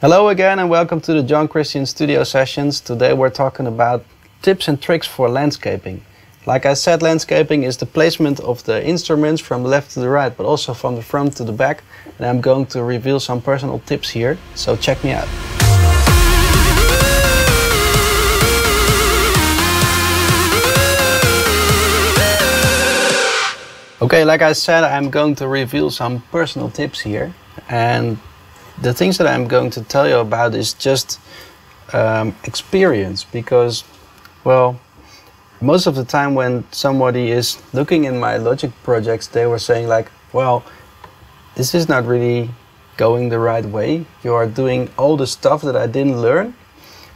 Hello again and welcome to the John Christian Studio Sessions. Today we're talking about tips and tricks for landscaping. Like I said, landscaping is the placement of the instruments from left to the right, but also from the front to the back. And I'm going to reveal some personal tips here, so check me out. Okay, like I said, I'm going to reveal some personal tips here. And the things that I'm going to tell you about is just experience, because, well, most of the time when somebody is looking in my Logic projects, they were saying like, well, this is not really going the right way. You are doing all the stuff that I didn't learn.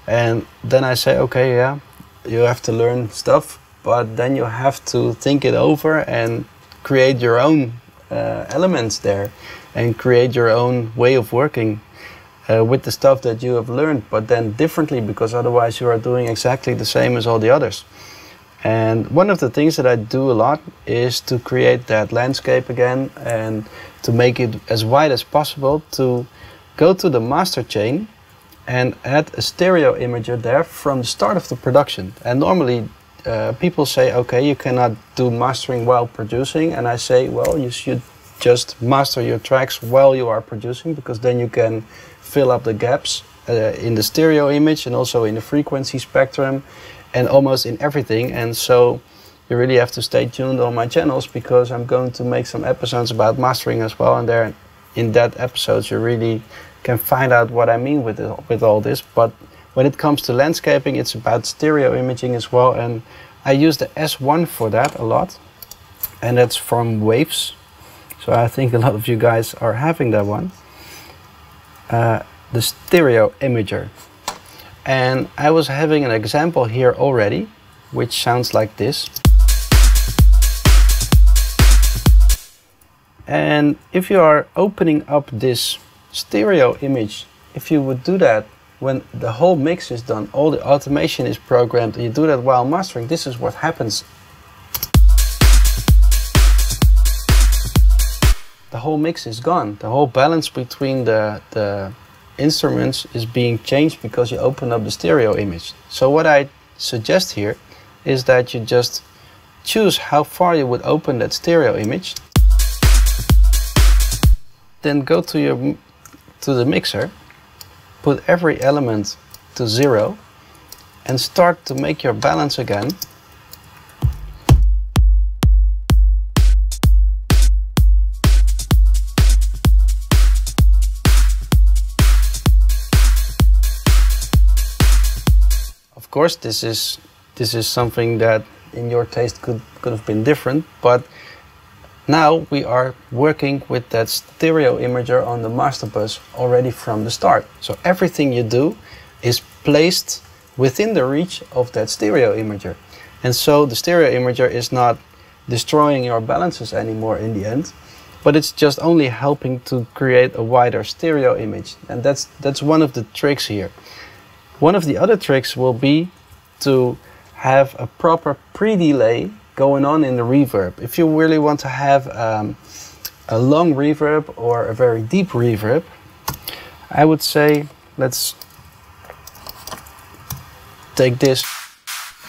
And then I say, okay, yeah, you have to learn stuff, but then you have to think it over and create your own elements there and create your own way of working with the stuff that you have learned, but then differently, because otherwise you are doing exactly the same as all the others. And one of the things that I do a lot is to create that landscape again and to make it as wide as possible, to go to the master chain and add a stereo imager there from the start of the production. And normally people say, okay, you cannot do mastering while producing, and I say, well, you should just master your tracks while you are producing, because then you can fill up the gaps in the stereo image and also in the frequency spectrum and almost in everything. And so you really have to stay tuned on my channels, because I'm going to make some episodes about mastering as well, and there in that episodes you really can find out what I mean with all this. But when it comes to landscaping, it's about stereo imaging as well, and I use the S1 for that a lot, and that's from Waves. So I think a lot of you guys are having that one, the stereo imager. And I was having an example here already, which sounds like this. And if you are opening up this stereo image, if you would do that when the whole mix is done, all the automation is programmed, and you do that while mastering, this is what happens. The whole mix is gone. The whole balance between the instruments is being changed because you open up the stereo image. So what I suggest here is that you just choose how far you would open that stereo image. Then go to the mixer, put every element to 0 and start to make your balance again. Of course, this is something that in your taste could have been different, but now we are working with that stereo imager on the master bus already from the start. So everything you do is placed within the reach of that stereo imager. And so the stereo imager is not destroying your balances anymore in the end, but it's just only helping to create a wider stereo image. And that's one of the tricks here. One of the other tricks will be to have a proper pre-delay going on in the reverb. If you really want to have a long reverb or a very deep reverb, I would say let's take this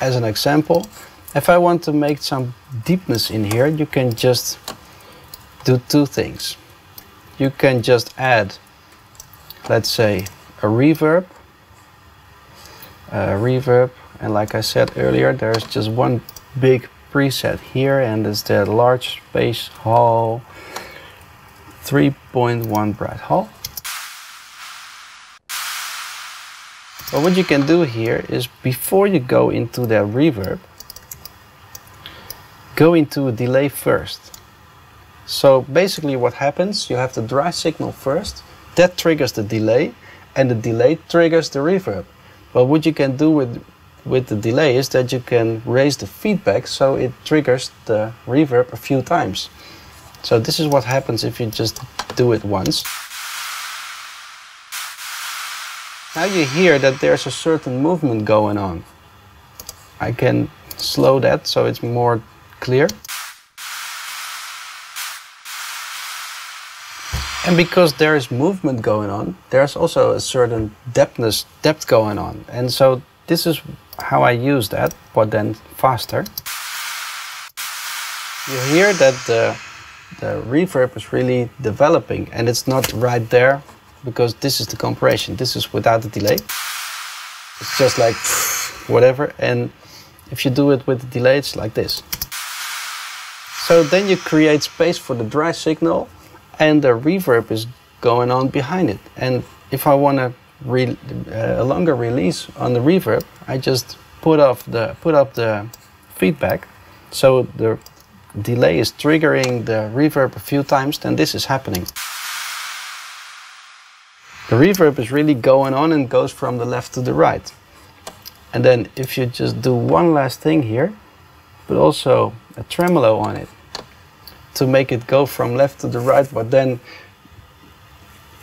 as an example. If I want to make some deepness in here, you can just do two things. You can just add, let's say, a reverb, and like I said earlier, there's just one big preset here, and it's the large bass hall 3.1 bright hall. But what you can do here is, before you go into that reverb, go into a delay first. So basically what happens, you have the dry signal first, that triggers the delay, and the delay triggers the reverb. But what you can do with the delay is that you can raise the feedback so it triggers the reverb a few times. So this is what happens if you just do it once. Now you hear that there's a certain movement going on. I can slow that so it's more clear. And because there is movement going on, there's also a certain depth going on. And so this is how I use that, but then faster. You hear that the reverb is really developing, and it's not right there because this is the compression. This is without the delay. It's just like whatever. And if you do it with the delay, it's like this. So then you create space for the dry signal, and the reverb is going on behind it. And if I want a longer release on the reverb, I just put up the feedback, so the delay is triggering the reverb a few times. Then this is happening. The reverb is really going on and goes from the left to the right. And then if you just do one last thing here, but also a tremolo on it to make it go from left to the right, but then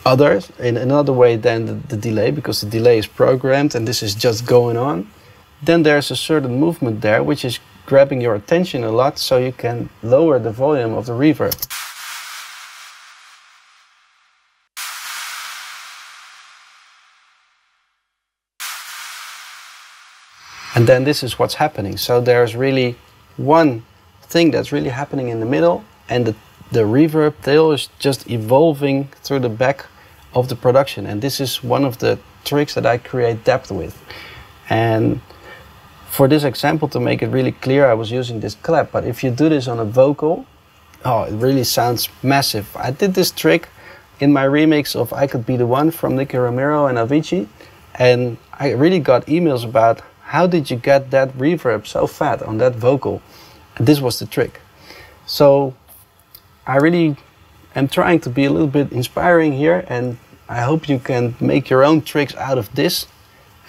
others in another way than the delay, because the delay is programmed and this is just going on, then there's a certain movement there which is grabbing your attention a lot, so you can lower the volume of the reverb. And then this is what's happening. So there's really one thing that's really happening in the middle, and the reverb tail is just evolving through the back of the production. And this is one of the tricks that I create depth with. And for this example, to make it really clear, I was using this clap, but if you do this on a vocal, oh, it really sounds massive. I did this trick in my remix of I Could Be the One from Nicky Romero and Avicii, and I really got emails about how did you get that reverb so fat on that vocal? And this was the trick. So I really am trying to be a little bit inspiring here, and I hope you can make your own tricks out of this.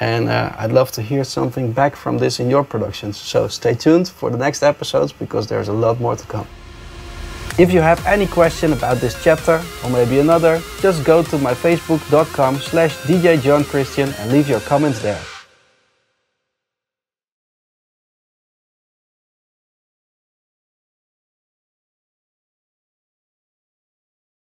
And I'd love to hear something back from this in your productions. So stay tuned for the next episodes, because there's a lot more to come. If you have any question about this chapter or maybe another, just go to my facebook.com/DJ John Christian and leave your comments there.